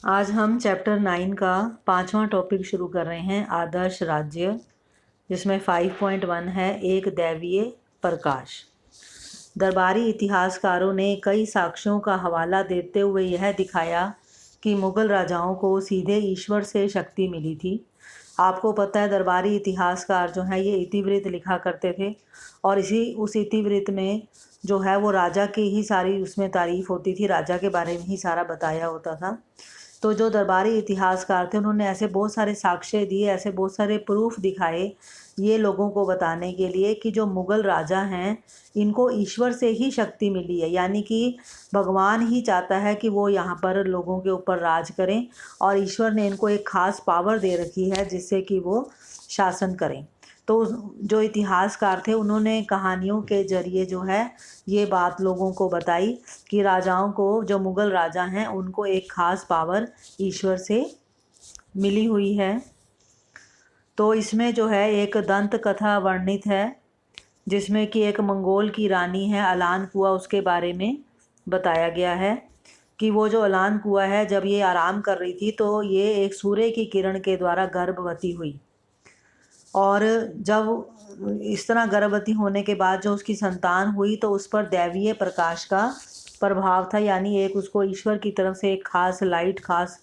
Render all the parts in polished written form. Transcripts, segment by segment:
आज हम चैप्टर 9 का 5वां टॉपिक शुरू कर रहे हैं, आदर्श राज्य, जिसमें 5.1 है एक दैवीय प्रकाश। दरबारी इतिहासकारों ने कई साक्ष्यों का हवाला देते हुए यह दिखाया कि मुग़ल राजाओं को सीधे ईश्वर से शक्ति मिली थी। आपको पता है दरबारी इतिहासकार जो हैं ये इतिवृत्त लिखा करते थे और उस इतिवृत्त में जो है वो राजा की ही सारी उसमें तारीफ़ होती थी, राजा के बारे में ही सारा बताया होता था। तो जो दरबारी इतिहासकार थे उन्होंने ऐसे बहुत सारे साक्ष्य दिए, ऐसे बहुत सारे प्रूफ दिखाए ये लोगों को बताने के लिए कि जो मुग़ल राजा हैं इनको ईश्वर से ही शक्ति मिली है, यानी कि भगवान ही चाहता है कि वो यहाँ पर लोगों के ऊपर राज करें और ईश्वर ने इनको एक ख़ास पावर दे रखी है जिससे कि वो शासन करें। तो जो इतिहासकार थे उन्होंने कहानियों के ज़रिए जो है ये बात लोगों को बताई कि राजाओं को, जो मुग़ल राजा हैं उनको एक ख़ास पावर ईश्वर से मिली हुई है। तो इसमें जो है एक दंत कथा वर्णित है जिसमें कि एक मंगोल की रानी है अलान कुआ, उसके बारे में बताया गया है कि वो जो अलान कुआ है जब ये आराम कर रही थी तो ये एक सूर्य की किरण के द्वारा गर्भवती हुई और जब इस तरह गर्भवती होने के बाद जो उसकी संतान हुई तो उस पर दैवीय प्रकाश का प्रभाव था, यानी एक उसको ईश्वर की तरफ से एक खास लाइट, खास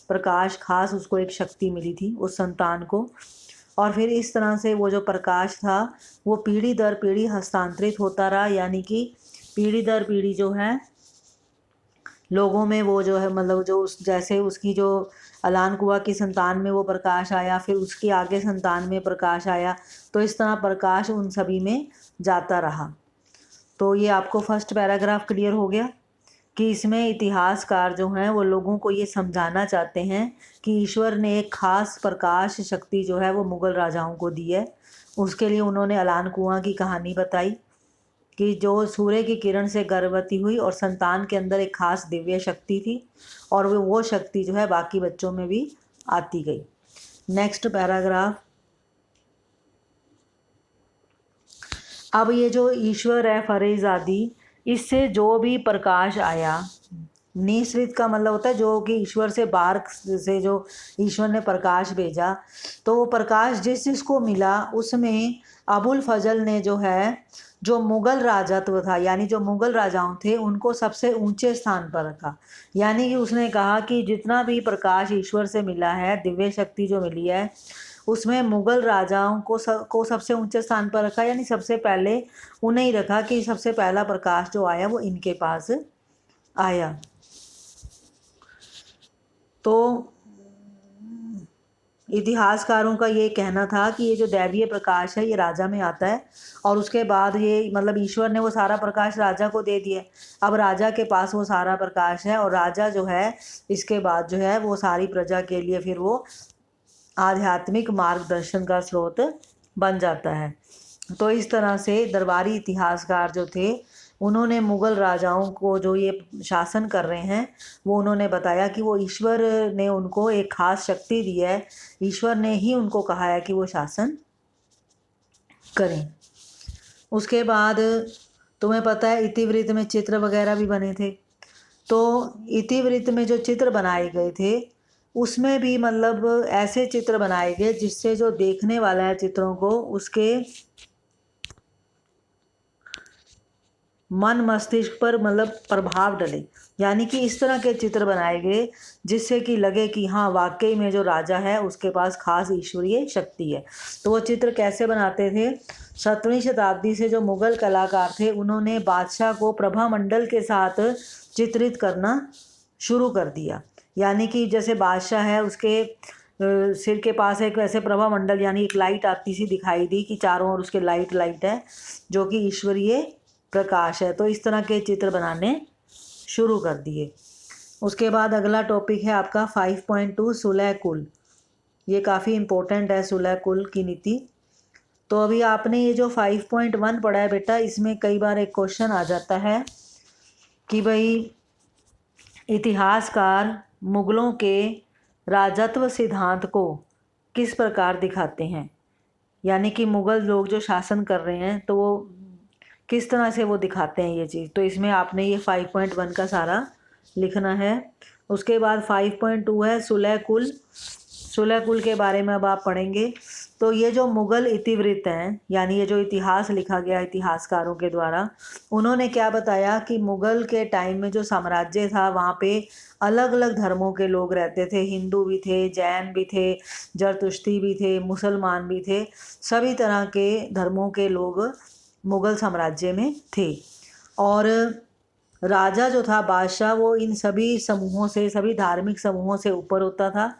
प्रकाश, खास उसको एक शक्ति मिली थी उस संतान को। और फिर इस तरह से वो जो प्रकाश था वो पीढ़ी दर पीढ़ी हस्तांतरित होता रहा, यानी कि पीढ़ी दर पीढ़ी जो है लोगों में वो जो है मतलब जो उस जैसे उसकी जो अलान कुआ की संतान में वो प्रकाश आया, फिर उसकी आगे संतान में प्रकाश आया, तो इस तरह प्रकाश उन सभी में जाता रहा। तो ये आपको फर्स्ट पैराग्राफ क्लियर हो गया कि इसमें इतिहासकार जो हैं वो लोगों को ये समझाना चाहते हैं कि ईश्वर ने एक ख़ास प्रकाश शक्ति जो है वो मुग़ल राजाओं को दी है। उसके लिए उन्होंने अलान कुआं की कहानी बताई कि जो सूर्य की किरण से गर्भवती हुई और संतान के अंदर एक खास दिव्य शक्ति थी और वो शक्ति जो है बाकी बच्चों में भी आती गई। Next paragraph. अब ये जो ईश्वर है फरेज़ादी, इससे जो भी प्रकाश आया, निश्रित का मतलब होता है जो कि ईश्वर से बाहर से जो ईश्वर ने प्रकाश भेजा, तो वो प्रकाश जिस जिसको मिला उसमें अबुल फजल ने जो है जो मुग़ल राजत्व था, यानी जो मुग़ल राजाओं थे उनको सबसे ऊंचे स्थान पर रखा। यानी कि उसने कहा कि जितना भी प्रकाश ईश्वर से मिला है, दिव्य शक्ति जो मिली है, उसमें मुग़ल राजाओं को सबसे ऊंचे स्थान पर रखा, यानी सबसे पहले उन्हें ही रखा कि सबसे पहला प्रकाश जो आया वो इनके पास आया। तो इतिहासकारों का ये कहना था कि ये जो दैवीय प्रकाश है ये राजा में आता है और उसके बाद ये मतलब ईश्वर ने वो सारा प्रकाश राजा को दे दिया। अब राजा के पास वो सारा प्रकाश है और राजा जो है इसके बाद जो है वो सारी प्रजा के लिए फिर वो आध्यात्मिक मार्गदर्शन का स्रोत बन जाता है। तो इस तरह से दरबारी इतिहासकार जो थे उन्होंने मुग़ल राजाओं को जो ये शासन कर रहे हैं वो उन्होंने बताया कि वो ईश्वर ने उनको एक ख़ास शक्ति दी है, ईश्वर ने ही उनको कहा है कि वो शासन करें। उसके बाद तुम्हें पता है इतिवृत्त में चित्र वगैरह भी बने थे, तो इतिवृत्त में जो चित्र बनाए गए थे उसमें भी मतलब ऐसे चित्र बनाए गए जिससे जो देखने वाला है चित्रों को उसके मन मस्तिष्क पर मतलब प्रभाव डले, यानी कि इस तरह के चित्र बनाए गए जिससे कि लगे कि हाँ वाकई में जो राजा है उसके पास खास ईश्वरीय शक्ति है। तो वो चित्र कैसे बनाते थे? 17वीं शताब्दी से जो मुग़ल कलाकार थे उन्होंने बादशाह को प्रभा मंडल के साथ चित्रित करना शुरू कर दिया, यानी कि जैसे बादशाह है उसके सिर के पास एक वैसे प्रभा मंडल यानी एक लाइट आती सी दिखाई दी कि चारों ओर उसके लाइट है जो कि ईश्वरीय प्रकाश है। तो इस तरह के चित्र बनाने शुरू कर दिए। उसके बाद अगला टॉपिक है आपका 5.2 सुलह कुल। ये काफ़ी इम्पोर्टेंट है सुलह कुल की नीति। तो अभी आपने ये जो 5.1 पढ़ा है बेटा, इसमें कई बार एक क्वेश्चन आ जाता है कि भाई इतिहासकार मुग़लों के राजत्व सिद्धांत को किस प्रकार दिखाते हैं, यानी कि मुग़ल लोग जो शासन कर रहे हैं तो वो किस तरह से वो दिखाते हैं ये चीज़। तो इसमें आपने ये 5.1 का सारा लिखना है। उसके बाद 5.2 है सुलह कुल। सुलह कुल के बारे में अब आप पढ़ेंगे। तो ये जो मुग़ल इतिवृत्त हैं, यानी ये जो इतिहास लिखा गया इतिहासकारों के द्वारा, उन्होंने क्या बताया कि मुग़ल के टाइम में जो साम्राज्य था वहाँ पे अलग अलग धर्मों के लोग रहते थे। हिंदू भी थे, जैन भी थे, जरतुश्ती भी थे, मुसलमान भी थे, सभी तरह के धर्मों के लोग मुग़ल साम्राज्य में थे। और राजा जो था, बादशाह, वो इन सभी समूहों से, सभी धार्मिक समूहों से ऊपर होता था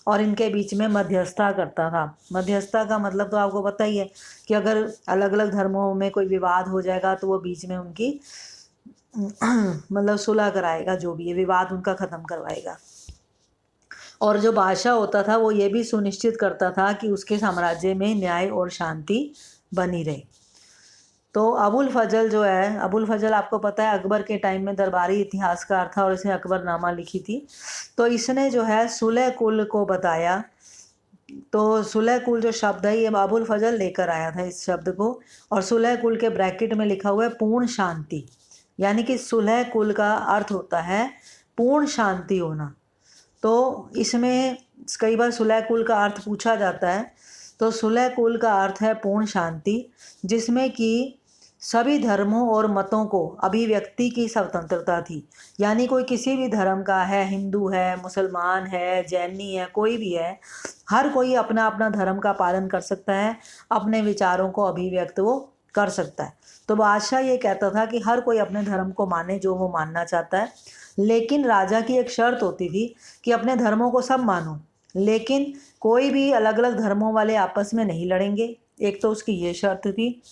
और इनके बीच में मध्यस्थता करता था। मध्यस्थता का मतलब तो आपको पता ही है कि अगर अलग अलग धर्मों में कोई विवाद हो जाएगा तो वो बीच में उनकी मतलब सुलह कराएगा, जो भी है विवाद उनका ख़त्म करवाएगा। और जो बादशाह होता था वो ये भी सुनिश्चित करता था कि उसके साम्राज्य में न्याय और शांति बनी रहे। तो अबुल फजल जो है, अबुल फजल आपको पता है अकबर के टाइम में दरबारी इतिहासकार था और इसने अकबरनामा लिखी थी। तो इसने जो है सुलह कुल को बताया। तो सुलह कुल जो शब्द है ये अबुल फजल लेकर आया था इस शब्द को, और सुलह कुल के ब्रैकेट में लिखा हुआ है पूर्ण शांति, यानी कि सुलह कुल का अर्थ होता है पूर्ण शांति होना। तो इसमें कई बार सुलह कुल का अर्थ पूछा जाता है। तो सुलह कुल का अर्थ है पूर्ण शांति, जिसमें कि सभी धर्मों और मतों को अभिव्यक्ति की स्वतंत्रता थी। यानी कोई किसी भी धर्म का है, हिंदू है, मुसलमान है, जैनी है, कोई भी है, हर कोई अपना अपना धर्म का पालन कर सकता है, अपने विचारों को अभिव्यक्त वो कर सकता है। तो बादशाह ये कहता था कि हर कोई अपने धर्म को माने जो वो मानना चाहता है, लेकिन राजा की एक शर्त होती थी कि अपने धर्मों को सब मानो, लेकिन कोई भी अलग अलग धर्मों वाले आपस में नहीं लड़ेंगे। एक तो उसकी ये शर्त थी।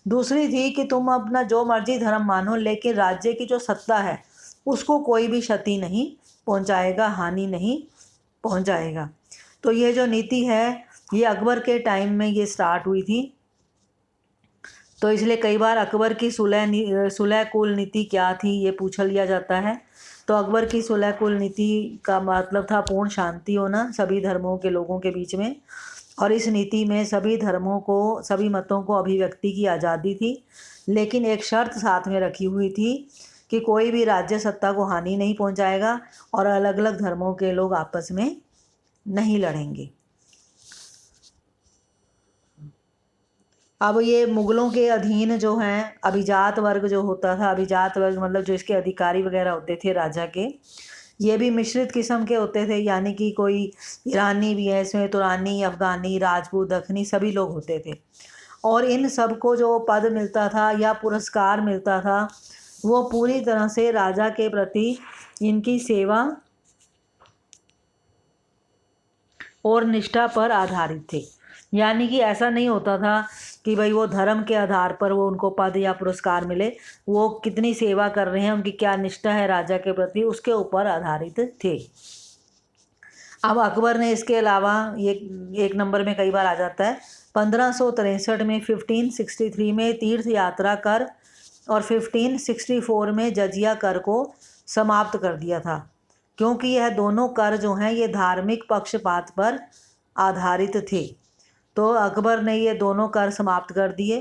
दूसरी थी कि तुम अपना जो मर्जी धर्म मानो, लेकिन राज्य की जो सत्ता है उसको कोई भी क्षति नहीं पहुंचाएगा, हानि नहीं पहुंचाएगा। तो ये जो नीति है ये अकबर के टाइम में ये स्टार्ट हुई थी। तो इसलिए कई बार अकबर की सुलह कुल नीति क्या थी ये पूछ लिया जाता है। तो अकबर की सुलह कुल नीति का मतलब था पूर्ण शांति होना सभी धर्मों के लोगों के बीच में, और इस नीति में सभी धर्मों को, सभी मतों को अभिव्यक्ति की आज़ादी थी, लेकिन एक शर्त साथ में रखी हुई थी कि कोई भी राज्य सत्ता को हानि नहीं पहुंचाएगा और अलग अलग धर्मों के लोग आपस में नहीं लड़ेंगे। अब ये मुग़लों के अधीन जो हैं अभिजात वर्ग जो होता था, अभिजात वर्ग मतलब जो इसके अधिकारी वगैरह होते थे राजा के, ये भी मिश्रित किस्म के होते थे। यानी कि कोई ईरानी भी है इसमें, तुरानी, अफ़गानी, राजपूत, दखनी सभी लोग होते थे। और इन सब को जो पद मिलता था या पुरस्कार मिलता था वो पूरी तरह से राजा के प्रति इनकी सेवा और निष्ठा पर आधारित थे। यानी कि ऐसा नहीं होता था कि भाई वो धर्म के आधार पर वो उनको पद या पुरस्कार मिले, वो कितनी सेवा कर रहे हैं, उनकी क्या निष्ठा है राजा के प्रति, उसके ऊपर आधारित थे। अब अकबर ने इसके अलावा ये एक नंबर में कई बार आ जाता है 1563 में 1563 में तीर्थ यात्रा कर और 1564 में जजिया कर को समाप्त कर दिया था, क्योंकि यह दोनों कर जो हैं ये धार्मिक पक्षपात पर आधारित थे। तो अकबर ने ये दोनों कर समाप्त कर दिए।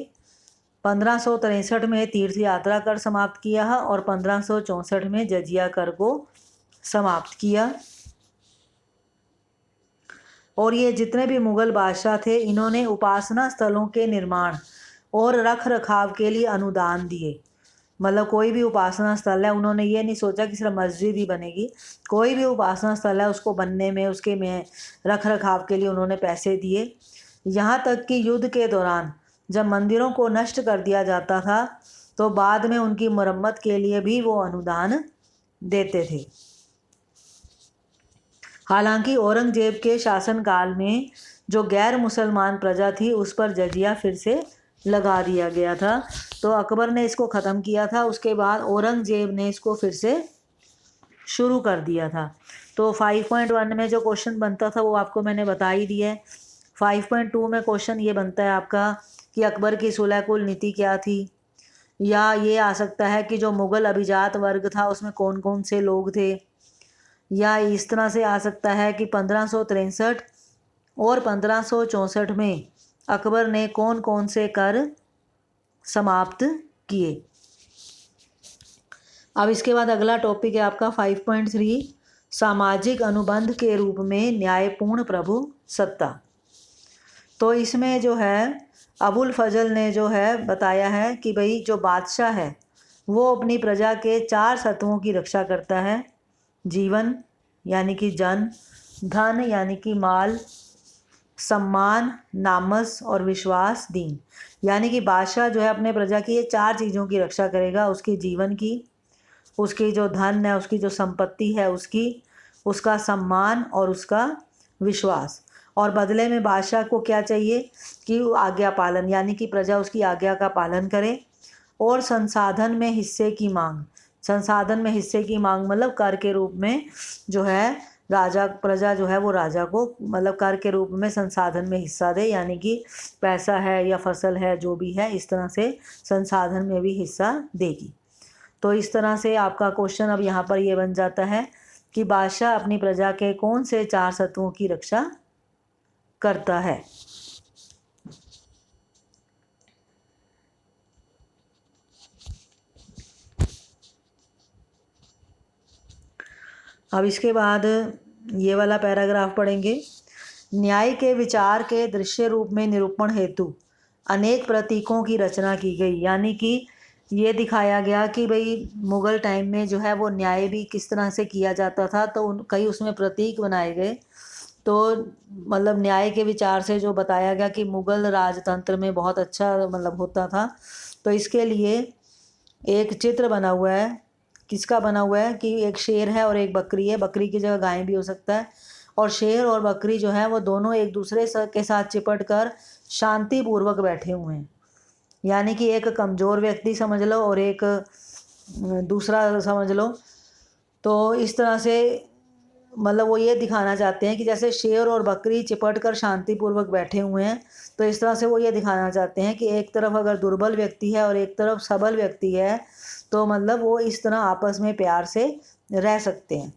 1563 में तीर्थ यात्रा कर समाप्त किया और 1564 में जजिया कर को समाप्त किया। और ये जितने भी मुग़ल बादशाह थे इन्होंने उपासना स्थलों के निर्माण और रख रखाव के लिए अनुदान दिए। मतलब कोई भी उपासना स्थल है, उन्होंने ये नहीं सोचा कि सिर्फ मस्जिद ही बनेगी, कोई भी उपासना स्थल है उसको बनने में, उसके में रख रखाव के लिए उन्होंने पैसे दिए। यहाँ तक कि युद्ध के दौरान जब मंदिरों को नष्ट कर दिया जाता था तो बाद में उनकी मरम्मत के लिए भी वो अनुदान देते थे। हालांकि औरंगजेब के शासनकाल में जो गैर मुसलमान प्रजा थी उस पर जजिया फिर से लगा दिया गया था। तो अकबर ने इसको ख़त्म किया था, उसके बाद औरंगजेब ने इसको फिर से शुरू कर दिया था। तो 5.1 में जो क्वेश्चन बनता था वो आपको मैंने बता ही दिया है। 5.2 में क्वेश्चन ये बनता है आपका कि अकबर की सुलह कुल नीति क्या थी, या ये आ सकता है कि जो मुग़ल अभिजात वर्ग था उसमें कौन कौन से लोग थे, या इस तरह से आ सकता है कि 1563 और 1564 में अकबर ने कौन कौन से कर समाप्त किए। अब इसके बाद अगला टॉपिक है आपका 5.3 सामाजिक अनुबंध के रूप में न्यायपूर्ण प्रभु सत्ता। तो इसमें जो है अबुल फजल ने जो है बताया है कि भाई जो बादशाह है वो अपनी प्रजा के 4 सत्वों की रक्षा करता है। जीवन यानी कि जन, धन यानी कि माल, सम्मान, नामस और विश्वास, दीन। यानी कि बादशाह जो है अपने प्रजा की ये 4 चीज़ों की रक्षा करेगा, उसके जीवन की, उसकी जो धन है, उसकी जो संपत्ति है उसकी, उसका सम्मान और उसका विश्वास। और बदले में बादशाह को क्या चाहिए कि आज्ञा पालन, यानी कि प्रजा उसकी आज्ञा का पालन करे। और संसाधन में हिस्से की मांग, संसाधन में हिस्से की मांग मतलब कर के रूप में जो है राजा, प्रजा जो है वो राजा को मतलब कर के रूप में संसाधन में हिस्सा दे, यानी कि पैसा है या फसल है जो भी है इस तरह से संसाधन में भी हिस्सा देगी। तो इस तरह से आपका क्वेश्चन अब यहाँ पर ये बन जाता है कि बादशाह अपनी प्रजा के कौन से 4 सत्वों की रक्षा करता है। अब इसके बाद ये वाला पैराग्राफ पढ़ेंगे। न्याय के विचार के दृश्य रूप में निरूपण हेतु अनेक प्रतीकों की रचना की गई, यानी कि ये दिखाया गया कि भाई मुग़ल टाइम में जो है वो न्याय भी किस तरह से किया जाता था, तो कई उसमें प्रतीक बनाए गए। तो मतलब न्याय के विचार से जो बताया गया कि मुग़ल राजतंत्र में बहुत अच्छा मतलब होता था। तो इसके लिए एक चित्र बना हुआ है। किसका बना हुआ है कि एक शेर है और एक बकरी है, बकरी की जगह गाय भी हो सकता है। और शेर और बकरी जो है वो दोनों एक दूसरे के साथ चिपट कर शांतिपूर्वक बैठे हुए हैं, यानी कि एक कमज़ोर व्यक्ति समझ लो और एक दूसरा समझ लो। तो इस तरह से मतलब वो ये दिखाना चाहते हैं कि जैसे शेर और बकरी चिपट कर शांतिपूर्वक बैठे हुए हैं, तो इस तरह से वो ये दिखाना चाहते हैं कि एक तरफ अगर दुर्बल व्यक्ति है और एक तरफ सबल व्यक्ति है, तो मतलब वो इस तरह आपस में प्यार से रह सकते हैं।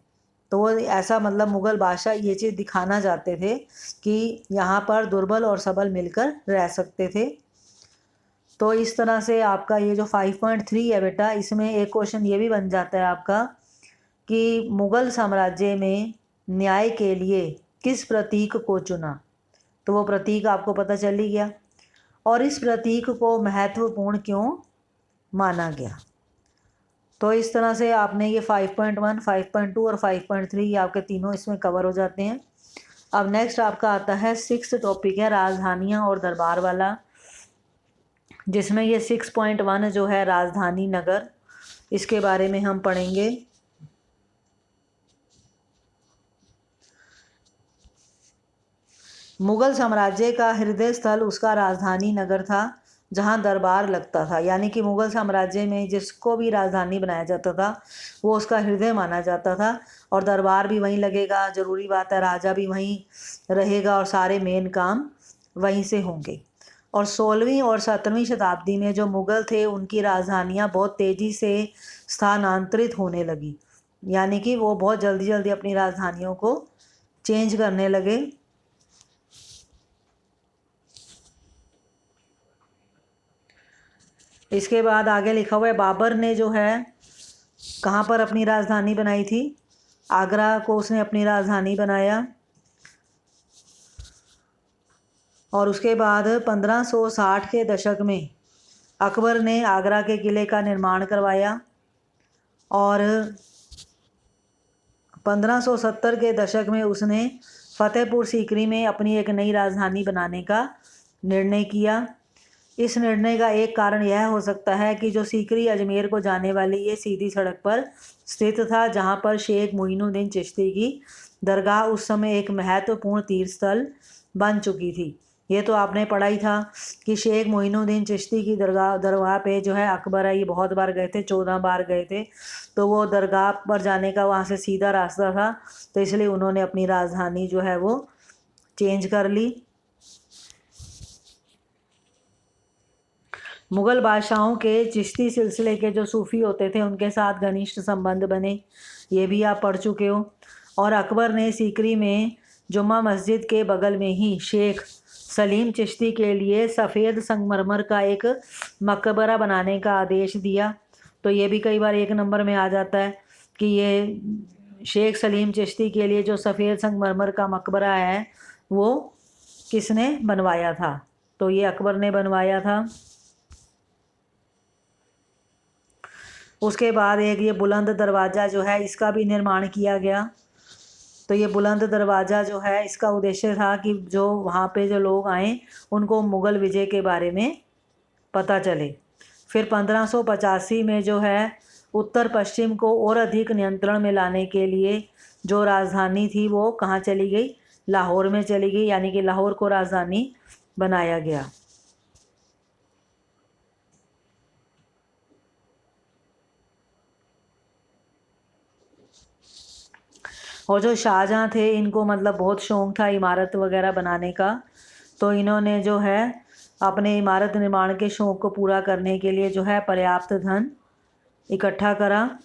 तो वो ऐसा मतलब मुग़ल बादशाह ये चीज़ दिखाना चाहते थे कि यहाँ पर दुर्बल और सबल मिलकर रह सकते थे। तो इस तरह से आपका ये जो 5.3 है बेटा, इसमें एक क्वेश्चन ये भी बन जाता है आपका कि मुग़ल साम्राज्य में न्याय के लिए किस प्रतीक को चुना। तो वो प्रतीक आपको पता चल ही गया, और इस प्रतीक को महत्वपूर्ण क्यों माना गया। तो इस तरह से आपने ये 5.1, 5.2 और 5.3 ये आपके तीनों इसमें कवर हो जाते हैं। अब नेक्स्ट आपका आता है 6th टॉपिक है राजधानियाँ और दरबार वाला, जिसमें ये 6.1 जो है राजधानी नगर, इसके बारे में हम पढ़ेंगे। मुग़ल साम्राज्य का हृदय स्थल उसका राजधानी नगर था, जहाँ दरबार लगता था। यानी कि मुग़ल साम्राज्य में जिसको भी राजधानी बनाया जाता था वो उसका हृदय माना जाता था, और दरबार भी वहीं लगेगा, ज़रूरी बात है, राजा भी वहीं रहेगा और सारे मेन काम वहीं से होंगे। और 16वीं और 17वीं शताब्दी में जो मुग़ल थे उनकी राजधानियाँ बहुत तेज़ी से स्थानांतरित होने लगी, यानी कि वो बहुत जल्दी जल्दी अपनी राजधानियों को चेंज करने लगे। इसके बाद आगे लिखा हुआ है बाबर ने जो है कहाँ पर अपनी राजधानी बनाई थी, आगरा को उसने अपनी राजधानी बनाया। और उसके बाद 1560 के दशक में अकबर ने आगरा के किले का निर्माण करवाया, और 1570 के दशक में उसने फतेहपुर सीकरी में अपनी एक नई राजधानी बनाने का निर्णय किया। इस निर्णय का एक कारण यह हो सकता है कि जो सीकरी अजमेर को जाने वाली ये सीधी सड़क पर स्थित था, जहाँ पर शेख मोइनुद्दीन चिश्ती की दरगाह उस समय एक महत्वपूर्ण तीर्थ स्थल बन चुकी थी। ये तो आपने पढ़ा ही था कि शेख मोइनुद्दीन चिश्ती की दरगाह पे जो है अकबर है ये बहुत बार गए थे, 14 बार गए थे। तो वो दरगाह पर जाने का वहाँ से सीधा रास्ता था, तो इसलिए उन्होंने अपनी राजधानी जो है वो चेंज कर ली। मुग़ल बादशाहों के चिश्ती सिलसिले के जो सूफ़ी होते थे उनके साथ घनिष्ठ संबंध बने, ये भी आप पढ़ चुके हो। और अकबर ने सीकरी में जुम्मा मस्जिद के बगल में ही शेख सलीम चिश्ती के लिए सफ़ेद संगमरमर का एक मकबरा बनाने का आदेश दिया। तो ये भी कई बार 1 नंबर में आ जाता है कि ये शेख सलीम चिश्ती के लिए जो सफ़ेद संगमरमर का मकबरा है वो किसने बनवाया था? तो ये अकबर ने बनवाया था। उसके बाद एक ये बुलंद दरवाज़ा जो है इसका भी निर्माण किया गया। तो ये बुलंद दरवाज़ा जो है इसका उद्देश्य था कि जो वहाँ पे जो लोग आए उनको मुग़ल विजय के बारे में पता चले। फिर 1585 में जो है उत्तर पश्चिम को और अधिक नियंत्रण में लाने के लिए जो राजधानी थी वो कहाँ चली गई? लाहौर में चली गई, यानी कि लाहौर को राजधानी बनाया गया। और जो शाहजहाँ थे इनको मतलब बहुत शौक़ था इमारत वगैरह बनाने का, तो इन्होंने जो है अपने इमारत निर्माण के शौक़ को पूरा करने के लिए जो है पर्याप्त धन इकट्ठा करा।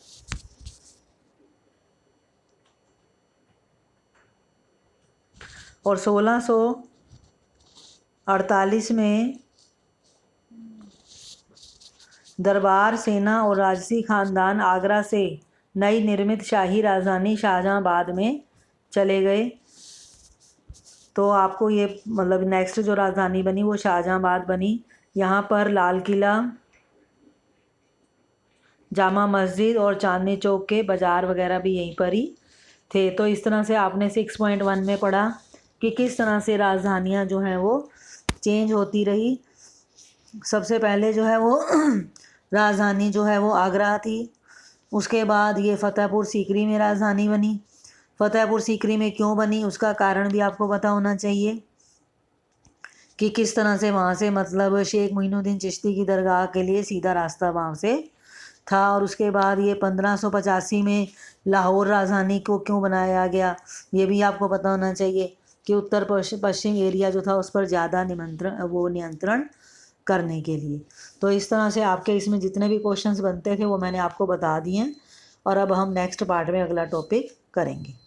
और 1648 में दरबार सेना और राजसी ख़ानदान आगरा से नई निर्मित शाही राजधानी शाहजहाँबाद में चले गए। तो आपको ये मतलब नेक्स्ट जो राजधानी बनी वो शाहजहाँबाद बनी। यहाँ पर लाल किला, जामा मस्जिद और चांदनी चौक के बाज़ार वगैरह भी यहीं पर ही थे। तो इस तरह से आपने 6.1 में पढ़ा कि किस तरह से राजधानियाँ जो हैं वो चेंज होती रही। सबसे पहले जो है वो राजधानी जो है वो आगरा थी। उसके बाद ये फ़तेहपुर सीकरी में राजधानी बनी। फ़तेहपुर सीकरी में क्यों बनी उसका कारण भी आपको पता होना चाहिए कि किस तरह से वहाँ से मतलब शेख मोइनुद्दीन चिश्ती की दरगाह के लिए सीधा रास्ता वहाँ से था। और उसके बाद ये 1585 में लाहौर राजधानी को क्यों बनाया गया ये भी आपको पता होना चाहिए कि उत्तर पश्चिम एरिया जो था उस पर ज़्यादा नियंत्रण करने के लिए। तो इस तरह से आपके इसमें जितने भी क्वेश्चंस बनते थे वो मैंने आपको बता दिए हैं। और अब हम नेक्स्ट पार्ट में अगला टॉपिक करेंगे।